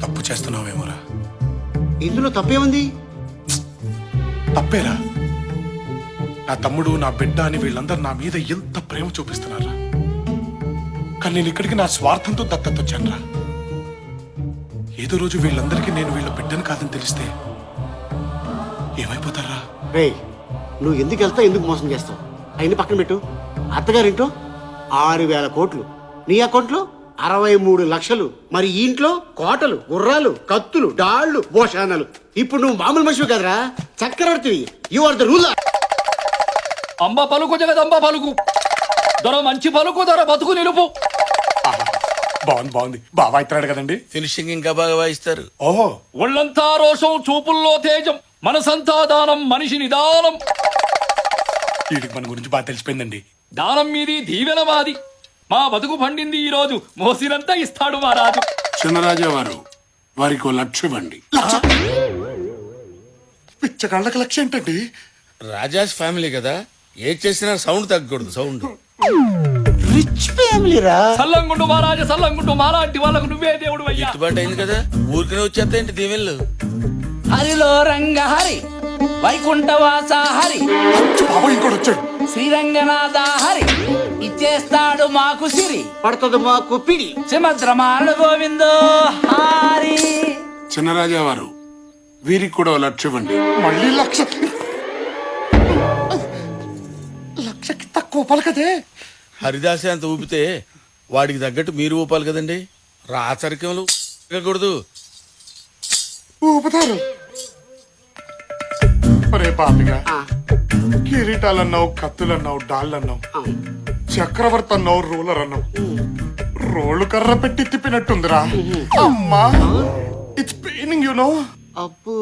తప్పు చేస్తున్నావేమోరా. ఇందులో తప్పేముంది? తప్పేరా. నా తమ్ముడు, నా బిడ్డ అని వీళ్ళందరూ నా మీద ఎంత ప్రేమ చూపిస్తున్నారా. కానీ నేను ఇక్కడికి నా స్వార్థంతో దత్తత వచ్చానురా. ఏదో రోజు వీళ్ళందరికీ నేను వీళ్ళ బిడ్డను కాదని తెలిస్తే ఏమైపోతారా? రే, నువ్వు ఎందుకు వెళ్తావు, ఎందుకు మోసం చేస్తావు? అయిన పక్కన పెట్టు. అత్తగారింట్లో 6,000 కోట్లు, నీ అకౌంట్లో 63 లక్షలు, మరి ఈ ఇంట్లో కోటలు, గుర్రాలు, కత్తులు, డాళ్లు, భోషానాలు. ఇప్పుడు నువ్వు మామూలు మనిషివి కదరా, చక్రవర్తివి. You are the ruler. Amba పలుకు జగదంబ పలుకు, దొర మంచి పలుకు, దొర బతుకు నిలుపు. బాగుంది బాగుంది. బాగా ఇస్తున్నాడు కదండి. ఫినిషింగ్ ఇంకా బాగా వాయిస్తారు. ఓహో, ఒళ్ళంతా రోషం, చూపుల్లో తేజం, మనసంతా దానం, మనిషి నిదానం. వీడికి మన గురించి బాగా తెలిసిపోయిందండి. దానం మీది, దీవెన మాది. మా బతుకు పండింది ఈ రోజు, మోసినంతా ఇస్తాడు మా రాజు. చిన్నరాజా వారు వారికి 1,00,000 ఇవ్వండి. పిచ్చగాళ్ళకి లక్ష్యం ఏంటండి? రాజాస్ ఫ్యామిలీ కదా, ఏం చేసినా సౌండ్ తగ్గకూడదు. సౌండ్ రిచ్ ఫ్యామిలీ రా. సల్లంగుండు మా రాజా, సల్లంగుండు మాలాంటి వాళ్ళకు నువ్వే దేవుడు అయ్యా. గిట్టుబాటు అయింది కదా, ఊరికనే వచ్చేస్తాయండి దీవెళ్ళు. హరిలో రంగ హరి, వైకుంఠవాస హరి, బాబా ఇంకోటి వచ్చాడు. శ్రీరంగనాథ హరి, ఇచ్చేస్తాడు మాకు సిరి. పడుతుంది మాకు పిడి. సుమద్రమాల గోవిందో హరి. చిన్నరాజా వారు వీరికి కూడా 1,00,000 ఇవ్వండి. మళ్ళీ లక్షకి తక్కువ పలకదే. హరిదాసే అంత ఊపితే వాడికి తగ్గట్టు మీరు ఊపాలి కదండి. రాచరికములు కూడదు. ఊపుతారు. ఒరే పాపిగా, కిరీటాలన్నావు, కత్తులన్నావు, డాళ్ళన్నావు, చక్రవర్తి అన్నావు, రూలర్ అన్నావు. రోళ్ళు కర్ర పెట్టి తిప్పినట్టుందిరా. అమ్మా, ఇట్స్ పెయినింగ్ యు నో. అప్పు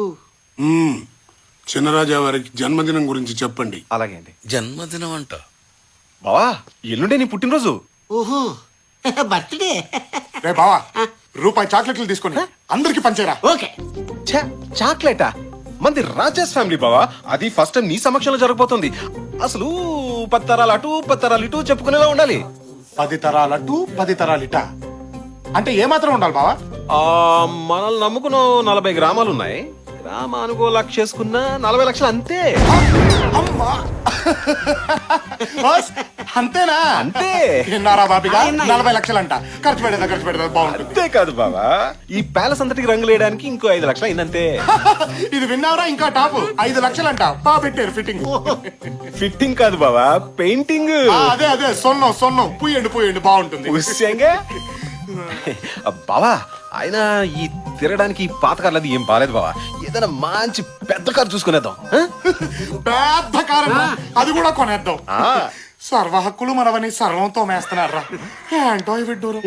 చిన్నరాజా వారికి జన్మదినం గురించి చెప్పండి. అలాగే అండి. జన్మదినం అంట. బావా, ఎల్లుండే నీ పుట్టినరోజు. ఓహో, బర్త్డే. రే బావా, రూపాయి చాక్లెట్లు తీసుకొని అందరికి పంచేరా. ఓకే. ఛే, చాక్లెటా? మంది రాజేష్ ఫ్యామిలీ బావా, అది ఫస్ట్ టైం నీ సమక్షంలో జరగబోతుంది. అసలు 10 తరాలు అటు 10 తరాలు ఇటు చెప్పుకునేలా ఉండాలి. 10 తరాలటు 10 తరాలిట అంటే ఏమాత్రం ఉండాలి బావా? మనల్ని నమ్ముకున్న 40 గ్రామాలు ఉన్నాయి. గ్రామానికి 1,00,000 చేసుకున్న 40 లక్షలు అంతే. అమ్మా, బాస్, అంతేనా? అంతే. విన్నారా బాబిగా? 40 లక్షలంట. ఖర్చు పెడదా బాగుంటుంది. అంతే కాదు బావా, ఈ ప్యాలెస్ అంతటికి రంగులు వేయడానికి ఇంకో 5 లక్షలు అయిందంతే. ఇది విన్నారా? ఇంకా టాప్ 5 లక్షలంట. బాగా పెట్టారు ఫిట్టింగ్. ఫిట్టింగ్ కాదు బావా, పెయింటింగ్. అదే సొన్నం పూయండి బాగుంటుంది. ఉస్యంగా బావా, ఆయన ఈ తిరగడానికి పాత కార్లు అది ఏం బాలేదు బావా. ఏదైనా మంచి పెద్ద కారు చూసుకునేద్దాం. పెద్ద కారం, అది కూడా కొనేద్దాం. సర్వ హక్కులు మనవని సర్వంతో మేస్తున్నారా? ఏంటో విడ్డూరు.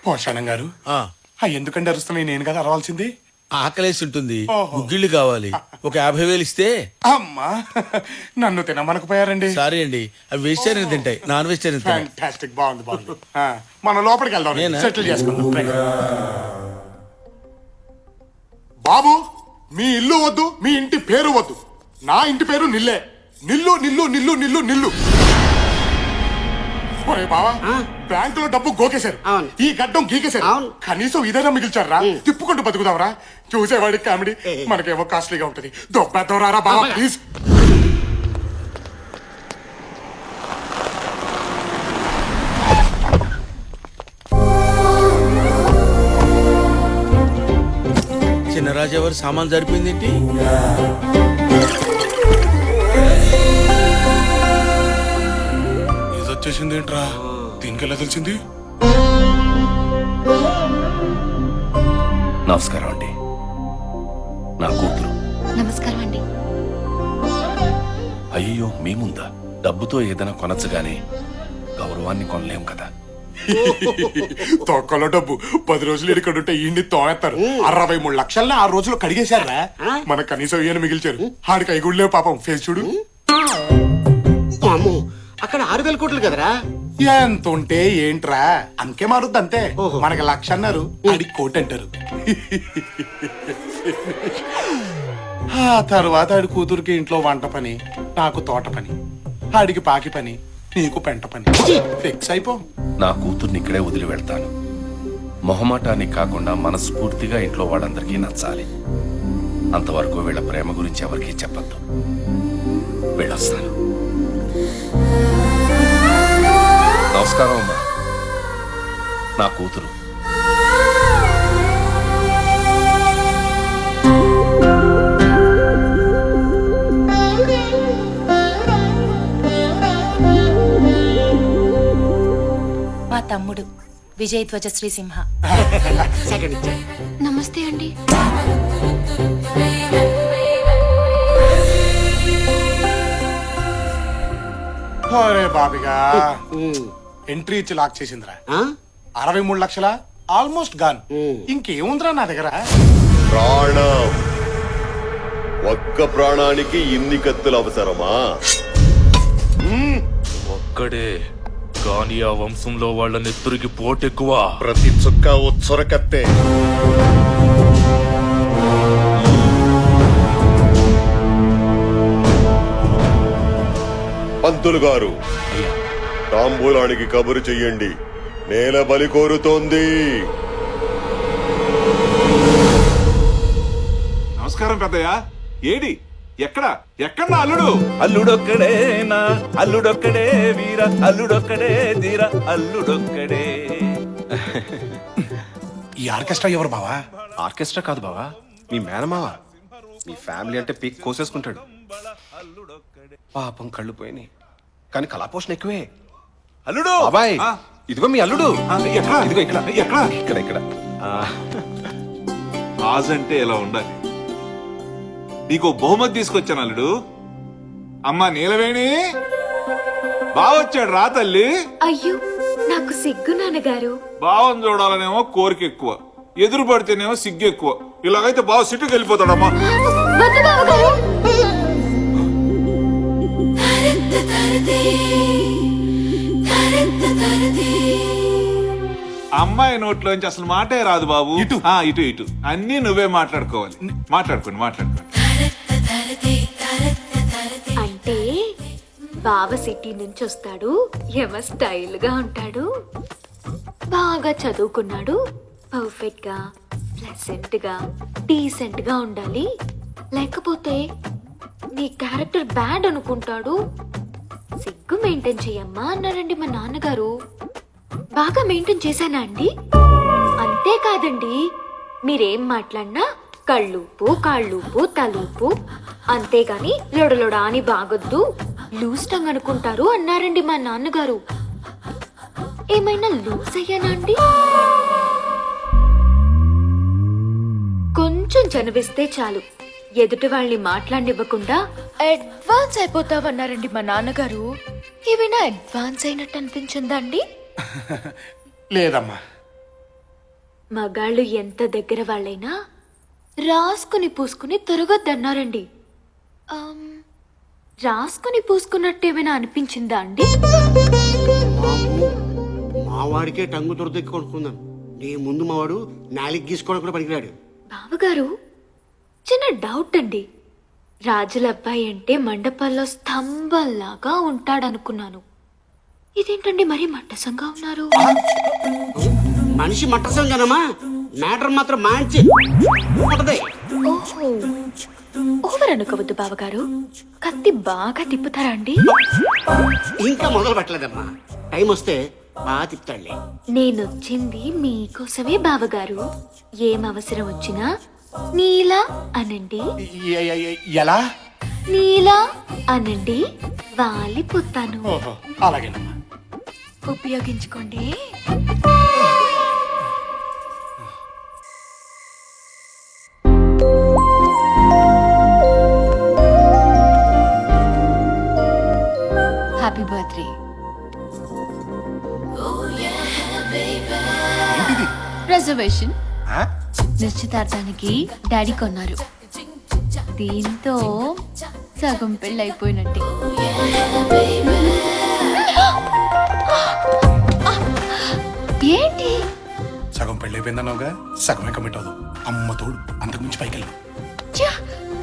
పోషాణం గారు, ఎందుకంటే అరుస్తున్నాయి? నేను కదా అరవాల్సింది. ఆకలేసి ఉంటుంది, ఓహో. గుగ్గిళ్ళు కావాలి. ఒక 50,000 ఇస్తే. అమ్మా, నన్ను తినమనకపోయారండి. సారీ అండి, అవి వెజిటేరియన్ తింటాయి, నాన్ వెజిటేరియన్ తింటాయి. ఫ్యాంటాస్టిక్, బాగుంది. మనం లోపలికి వెళ్దాం, నేనా? సెటిల్ చేసుకుందాం. బాబు, మీ ఇల్లు వద్దు, మీ ఇంటి పేరు వద్దు. నా ఇంటి పేరు నిల్లే. నిల్లు. ఒరే బావా, బ్యాంకులో డబ్బు గోకేశారు, అవును. ఈ గడ్డం గీకేశారు. అవును. కనీసం ఇదైనా మిగిల్చారా? తిప్పుకుంటూ బతుకుదాంరా. చూసేవాడికి కామెడీ, మనకేమో కాస్ట్లీగా ఉంటది. దొబ్బెద్దవరారా బావా, ప్లీజ్. చిన్నరాజా వారి సామాన్ సరిపోయింది ఏంటి? ఇది వచ్చేసింది ఏంట్రా? దీనికెలా తెలిసింది? నమస్కారం అండి, నా కూతురు. నమస్కారం అండి. అయ్యో, మీ ముందా? డబ్బుతో ఏదైనా కొనచ్చు గానీ గౌరవాన్ని కొనలేం కదా. తొక్కలో డబ్బు 10 రోజులు ఇక్కడ ఉంటే ఈ తోనేస్తారు. 63 లక్షల్ని 6 రోజులు కడిగేశారా? మన కనీసం ఈయన మిగిల్చారు. ఆడికి ఐగుళ్ళే పాపం. ఫేస్ చూడు. అమ్మో, అక్కడ 6,000 కోట్లు కదరా. ఎంత ఉంటే ఏంట్రా, అంకే మారుద్ది అంతే. మనకి 1,00,000 అన్నారు, ఆడికి 1,00,000 అంటారు. ఆ తర్వాత ఆడి కూతురికి ఇంట్లో వంట పని, నాకు తోట పని, ఆడికి పాకి పని, నీకు పెంట పని. ఫిక్స్ అయిపో. నా కూతుర్ని ఇక్కడే వదిలి వెళ్తాను. మొహమాటానికి కాకుండా మనస్ఫూర్తిగా ఇంట్లో వాళ్ళందరికీ నచ్చాలి. అంతవరకు వీళ్ళ ప్రేమ గురించి ఎవరికీ చెప్పద్దు. వెళ్ళొస్తాను. నమస్కారం అమ్మా. నా కూతురు. మా తమ్ముడు విజయ్ ధ్వజ శ్రీ సింహ. సెకండ్ ఇచ్చా. నమస్తే అండి. అరే బాబిగా ఎంట్రీ ఇచ్చి లాక్ చేసిందిరా. 63 లక్షల ఆల్మోస్ట్ గాన్. ఇంకేముందిరా నా దగ్గర? ప్రాణం. ఒక్క ప్రాణానికి ఇన్ని కత్తులు అవసరమా? ఒక్కడే కానీ ఆ వంశంలో వాళ్ళ నెత్తురికి పోటెక్కువ. ప్రతి చుక్క ఉచ్చరకత్తే. పంతులు గారు, తాంబూలానికి కబురు చెయ్యండి. నేల బలి కోరుతోంది. నమస్కారం పెద్దయ్య. ఏడి ఎక్కడ ఎక్కడ నా అల్లుడు? అల్లుడొక్కడేనా అల్లుడొక్కడే వీర అల్లుడొక్కడే ధీర అల్లుడొక్కడే. ఈ ఆర్కెస్ట్రా ఎవరు బావా? ఆర్కెస్ట్రా కాదు బావా, మీ మేనమావ. మీ ఫ్యామిలీ అంటే పీక్ కోసేసుకుంటాడు. పాపం కళ్ళు పోయినాయి, కానీ కళాపోషణ ఎక్కువే. అల్లుడు బాబాయ్, ఆ, ఇదిగో మీ అల్లుడు. ఎక్కడ ఇదిగో ఇక్కడ ఎక్కడ ఇక్కడ ఇక్కడ. రాజు అంటే ఎలా ఉండాలి? నీకు బహుమతి తీసుకొచ్చాను అల్లుడు. అమ్మా నీలవేణి బావొచ్చాడు రా తల్లి. అయ్యో నాకు సిగ్గు నాన్నగారు. బావని చూడాలనేమో కోరిక ఎక్కువ, ఎదురు పడితేనేమో సిగ్గు ఎక్కువ. ఇలాగైతే బావ సిట్టుకు వెళ్ళిపోతాడమ్మా. అమ్మాయి నోట్లోంచి అసలు మాటే రాదు బాబు. ఇటు ఇటు ఇటు అన్ని నువ్వే మాట్లాడుకోవాలి. మాట్లాడుకోండి మాట్లాడుకోండి. అంటే బావ సిటీ నుంచి వస్తాడు, ఎవ స్టైల్ గా ఉంటాడు, బాగా చదువుకున్నాడు, పర్ఫెక్ట్ గా ప్లెసెంట్ గా డీసెంట్ గా ఉండాలి. లేకపోతే నీ క్యారెక్టర్ బ్యాడ్ అనుకుంటాడు. సిగ్గు మెయింటైన్ చెయ్యమ్మా అన్నారండి మా నాన్నగారు. బాగా మెయింటైన్ చేశానా అండి? అంతేకాదండి, మీరేం మాట్లాడినా కళ్ళూపు కాళ్ళూపు తలూపు, అంతేగాని లొడలొడ అని బాగొద్దు, లూజ్ టంగ్ అనుకుంటారు అన్నారండి మా నాన్నగారు. ఏమైనా లూజ్ అయ్యానా అండి? కొంచెం చనివిస్తే చాలు ఎదుటి వాళ్ళని మాట్లాడివ్వకుండా అడ్వాన్స్ అయిపోతావన్నారండి మా నాన్నగారు. ఏమైనా అడ్వాన్స్ అయినట్టు అనిపించిందా అండి? లేదమ్మా. మగాళ్ళు ఎంత దగ్గర వాళ్ళైనా రాసుకుని పూసుకుని తిరగొద్దన్నారండి. రాసుకుని పూసుకున్నట్టు ఏమైనా అనిపించిందా అండి? మావాడికే టంగు దొరదెక్కి కొనుక్కుందాం. నీ ముందు మావాడు నాలికి గీసుకోవడం కూడా పనికిరాడు. బావగారు చిన్న డౌట్ అండి. రాజుల అబ్బాయి అంటే మండపాల్లో స్తంభంలాగా ఉంటాడనుకున్నాను. ఇదేంటండి మరీ మట్టసంగా ఉన్నారు? మనిషి మట్టసంగానమ్మా, మ్యాటర్ మాత్రం మంచి ఉంటది. ఓహో, ఓవర్ అనుకోవద్దు బావగారు. కత్తి బాగా తిప్పుతారా అండి? ఇంకా మొదలు పెట్టలేదమ్మా, టైం వస్తే బాగా తిప్పుతాడులే. నేనొచ్చింది మీకోసమే బావగారు. ఏం అవసరం వచ్చినా నీలా అనండి. ఎలా? నీలా అనండి, వాలిపోతాను. ఓహో అలాగేనమ్మా. ఉపయోగించుకోండి. Happy birthday. రిజర్వేషన్ నిశ్చితార్థానికి డాడీ కొన్నారు. దీంతో సగం పెళ్ళి అయిపోయినట్టే. ఏంటి సగం పెళ్లి అయిపోయిందన్నావుగా, సగమే కమిట్ అవ్వదు. అమ్మ తోడు అంతకుమించి పైకి వెళ్ళి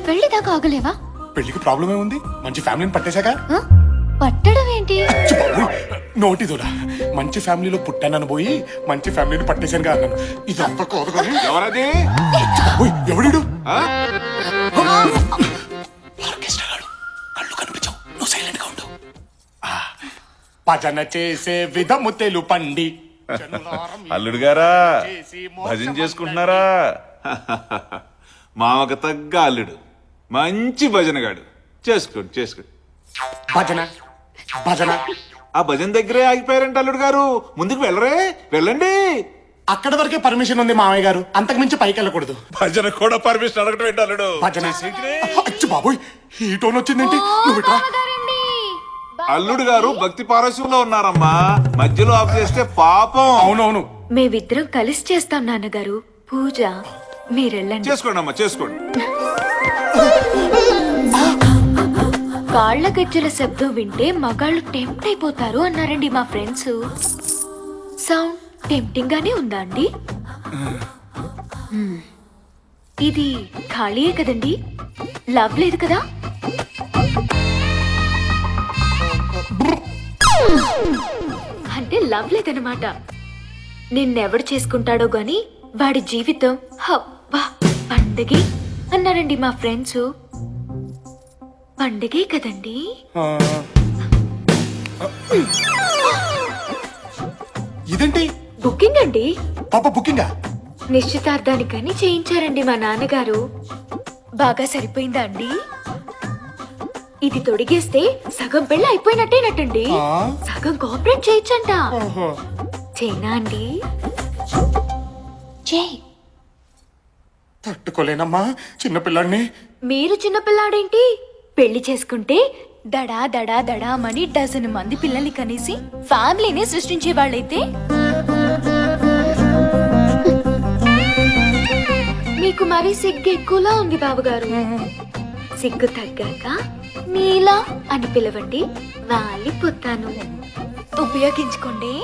పెళ్లి దాకా ఆగలేవా? పెళ్లికి ప్రాబ్లం ఏముంది? మంచి ఫ్యామిలీని పట్టేశాక. పట్టడం ఏంటి? నోటిదోడా మంచి ఫ్యామిలీలో పుట్టానని పోయి మంచి ఫ్యామిలీని పట్టేశాను కదా అన్నాను. ఇదంతా కోదు కానీ ఎవరది ఎవడు ఆ? ఆర్కెస్ట్రా గాడు కళ్ళు కనిపించవు, నువ్వు సైలెంట్ గా ఉండు. భజన చేసే విధము తెలుపండి. అల్లుడు గారా భజన చేసుకుంటున్నారా? మామకు తగ్గ అల్లుడు, మంచి భజనగాడు. చేసుకోండి చేసుకోండి. భజన భజన ఆ భజన దగ్గరే ఆగిపోయారంట అల్లుడు గారు. ముందుకు వెళ్ళరే, వెళ్ళండి. అక్కడ వరకే పర్మిషన్ ఉంది మామయ్య గారు, అంతకు మించి పైకి వెళ్ళకూడదు. భజన కూడా పర్మిషన్ అడగటం ఏంటి అల్లుడు? భజన అచ్చి బాబోయ్, ఈ టోన్ వచ్చిందేంటి? నువ్వు ఇట్రా. అల్లుడు గారు భక్తి పారస్యంలో ఉన్నారమ్మా, మధ్యలో ఆఫ్ చేస్తే పాపం. అవునవును, మేమిద్దరం కలిసి చేస్తాం నాన్నగారు పూజ. మీరెళ్ళండి. చేసుకోండి అమ్మా, చేసుకోండి. కాళ్ళ గజ్జల శబ్దం వింటే మగాళ్ళు టెంప్ట్ అయిపోతారు అన్నారండి మా ఫ్రెండ్స్. సౌండ్ టెంప్టింగ్ గానే ఉందా అండి? ఇది ఖాళీయే కదండి, లవ్ లేదు కదా? అంటే లవ్ లేదనమాట. నిన్నెవడు చేసుకుంటాడో గాని వాడి జీవితం హబ్బా పండగే అన్నారండి మా ఫ్రెండ్స్. పండగే కదండి. ఇదేంటి? బుకింగ్ అండి. పాప బుకింగా? నిశ్చితార్థానికని చేయించారండి మా నాన్నగారు. బాగా సరిపోయిందా అండి? ఇది తొడిగేస్తే సగం పెళ్ళి అయిపోయినట్టేనట్టండి. సగం కోఆపరేట్ చేయొచ్చంట. చేయనా అండి? చేయి. తట్టుకోలేనమ్మా చిన్నపిల్లాడిని. మీరు చిన్నపిల్లాడేంటి? పెళ్లి చేసుకుంటే దడా దడా దడామని డజన్ మంది పిల్లల్ని కనేసి ఫ్యామిలీని సృష్టించే వాళ్ళైతే మీకు మరీ సిగ్గు ఎక్కువలా ఉంది బాబుగారు. సిగ్గు తగ్గాక నీలా అని పిలవండి, వాలిపోతాను. ఉపయోగించుకోండి.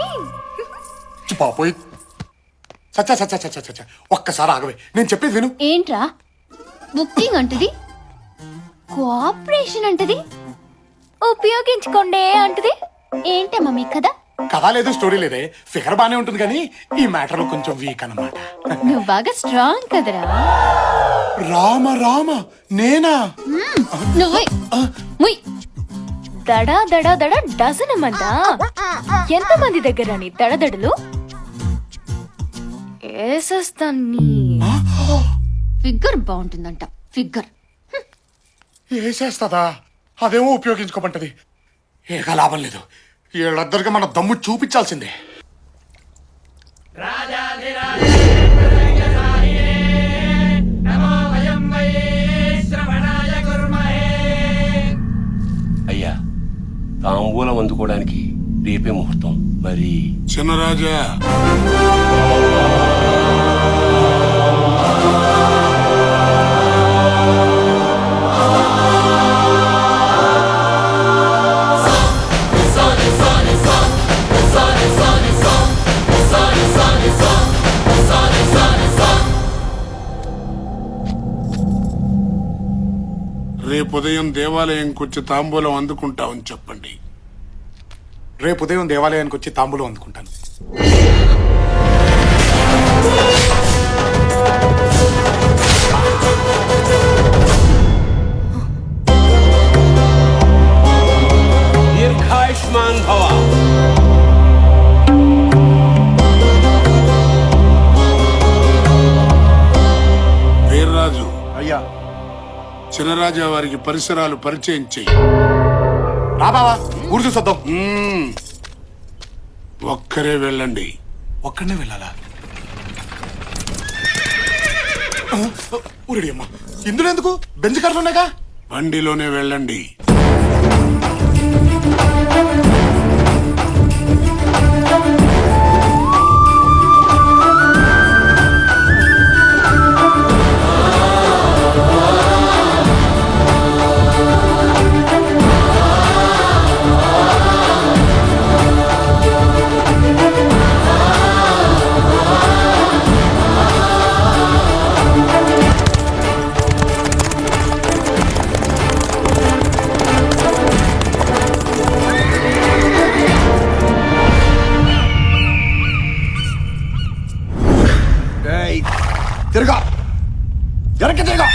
పాపోయ్ చచ్చా చచ్చా చచ్చా చచ్చా, ఒక్కసారి ఆగవే, నేను చెప్పేది విను. ఏంట్రా బుకింగ్ అంటది, కోఆపరేషన్ అంటది, ఉపయోగించుకోండి అంటది. ఏంటమ్మా మీ కదా? కథ లేదు, స్టోరీ లేదే, ఫిగర్ బానే ఉంటుంది కానీ ఈ మ్యాటర్ లో కొంచెం వీక్ అన్నమాట. నువ్వు బాగా స్ట్రాంగ్ కదరా. రామ రామ నేనా? నువ్వు దడా దడా దడా డజన్ మందా? ఎంత మంది దగ్గర నీ దడదడలు? ఏసేస్తాన్ని. Figure బాగుంటుందంట, figure. ఏసేస్తదా? అదేమో ఉపయోగించుకోమంటది. ఏక లాభం లేదు, వీళ్ళిద్దరికి మన దమ్ము చూపించాల్సిందే. అయ్యా, తాంబూలం అందుకోవడానికి రేపే ముహూర్తం. మరి చిన్నరాజా, రేపు ఉదయం దేవాలయంకి వచ్చి తాంబూలం అందుకుంటామని చెప్పండి. రేపు ఉదయం దేవాలయానికి వచ్చి తాంబూలం అందుకుంటాను. దీర్ఘాయుష్మాన్ భవ. వీర్రాజు, అయ్యా. చిన్నరాజా వారికి పరిసరాలు పరిచయం చెయ్యి. రా బావా, ఊరు చూసొద్దాం. ఒక్కరే వెళ్ళండి. ఒక్కడనే వెళ్ళాలా? ఊరిడి అమ్మా, ఇందులో ఎందుకు? బెంచ్ కార్లు ఉన్నాయిగా. బండిలోనే వెళ్ళండి. తిరగా వెనక్కి తిరగా.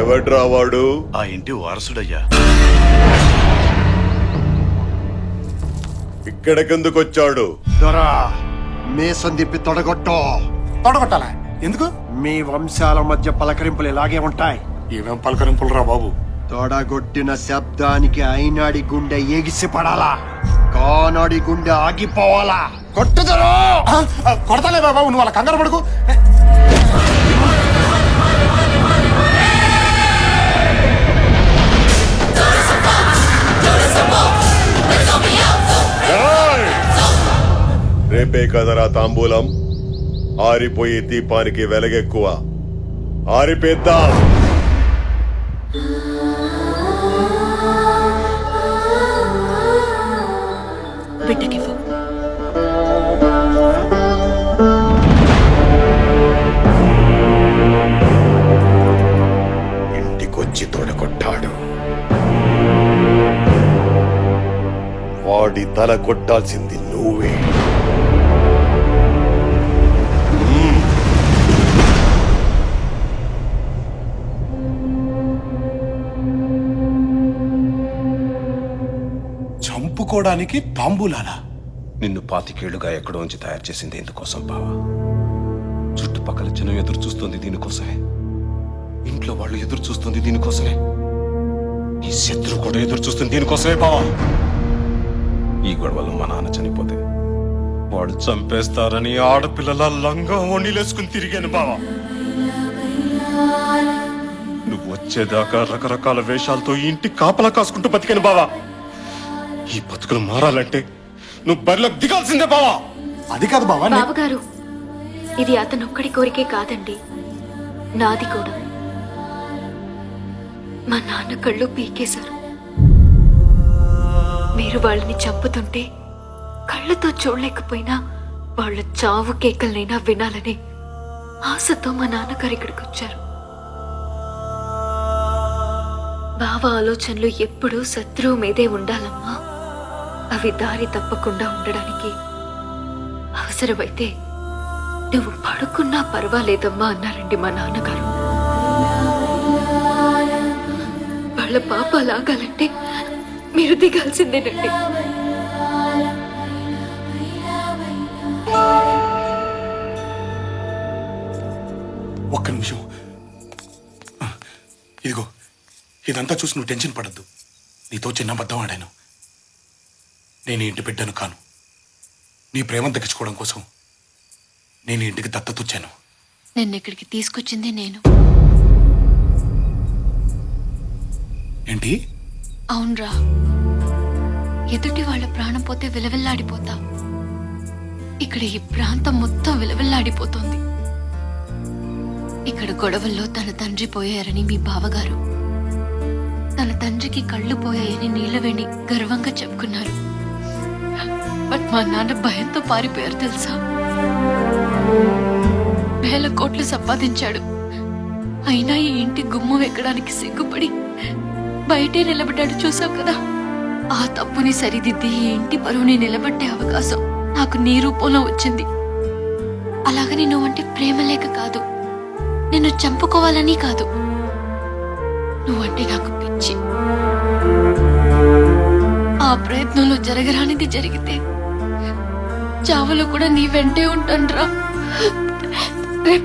ఎవడ్రా వాడు? ఆ ఇంటి వారసుడయ్యా. ఇక్కడికెందుకు వచ్చాడు? దొరా మేసం తిప్పి తొడగొట్టాలా? ఎందుకు? మీ వంశాల మధ్య పలకరింపులు ఇలాగే ఉంటాయి. ఏమేం పలకరింపులు రా బాబు? తొడగొట్టిన శబ్దానికి అయినాడి గుండె ఎగిసి పడాలా, కానాడి గుండె ఆగిపోవాలా. కొట్టుదరా! కొడతాలే బాబు, నువ్వు అలా కంగారు పడుకు. రేపే కదరా తాంబూలం. ఆరిపోయే దీపానికి వెలగెక్కువ. ఆరిపేద్దాం. బిడ్డకివ్వు. ఇంటికొచ్చి తొడగొట్టాడు. వాడి తల కొట్టాల్సింది నువ్వే. చంపుకోవడానికి తాంబూలాలా? నిన్ను 25 ఎక్కడో నుంచి తయారు చేసింది ఎందుకోసం బావా? చుట్టుపక్కల జనం ఎదురు చూస్తుంది దీనికోసమే. ఇంట్లో వాళ్ళు ఎదురు చూస్తుంది దీనికోసమే. ఈ శత్రువు కూడా ఎదురు చూస్తుంది దీనికోసమే బావా. ఈ గొడవలో మా నాన్న చనిపోతే వాడు చంపేస్తారని ఆడపిల్లల లంగా వండిలేసుకుని తిరిగాను బావా. నువ్వు వచ్చేదాకా రకరకాల వేషాలతో ఈ ఇంటి కాపలా కాసుకుంటూ బతికాను బావా. ఈ బతుకులు మారాలంటే నువ్వు బరిలోకి దిగాల్సిందే బావా. అది కాదు బావా. బావగారు, ఇది అతనొక్కడి కోరికే కాదండి, నాది కూడా. మా నాన్న కళ్ళు పీకేశారు. మీరు వాళ్ళని చంపుతుంటే కళ్ళతో చూడలేకపోయినా వాళ్ళ చావు కేకలనైనా వినాలని ఆశతో మా నాన్నగారు ఇక్కడికి వచ్చారు. బావ ఆలోచనలు ఎప్పుడూ శత్రువు మీదే ఉండాలమ్మా. అవి దారి తప్పకుండా ఉండడానికి అవసరమైతే నువ్వు పడుకున్నా పర్వాలేదమ్మా అన్నారండి మా నాన్నగారు. వాళ్ళ పాప లాగాలంటే మీరు దిగాల్సిందేనండి. ఒక్క నిమిషం. ఇదిగో, ఇదంతా చూసి నువ్వు టెన్షన్ పడద్దు. నీతో చిన్న అబద్ధం ఆడాను. నేను ఇంటి బిడ్డను కాను. నీ ప్రేమను దక్కించుకోవడం కోసం నేను ఇంటికి దత్తత వచ్చాను. నిన్న ఇక్కడికి తీసుకొచ్చింది నేను. ఏంటి? అవునరా, ఎదుటి వాళ్ళ ప్రాణం పోతే విలవిల్లాడిపోతా. ఇక్కడ ఈ ప్రాంతం మొత్తం విలవిల్లాడిపోతుంది. ఇక్కడ గొడవల్లో తన తండ్రి పోయారని మీ బావగారు, తన తండ్రికి కళ్ళు పోయాయని నీలవేణి గర్వంగా చెప్పుకున్నారు. బట్ మా నాన్న భయంతో పారిపోయారు తెలుసా. వేల కోట్లు సంపాదించాడు, అయినా ఈ ఇంటి గుమ్మం ఎక్కడానికి సిగ్గుపడి బయటే నిలబడ్డాడు. చూసావు కదా, ఆ తప్పుని సరిదిద్ది ఈ ఇంటి పరువుని నిలబట్టే అవకాశం నాకు నీ రూపంలో వచ్చింది. అలాగని నువ్వంటే ప్రేమ లేక కాదు, నిన్ను చంపుకోవాలని కాదు, నువ్వంటే నాకు పిచ్చి. ఆ ప్రయత్నంలో జరగరానిది జరిగితే చావులో కూడా నీ వెంటే ఉంటానురా.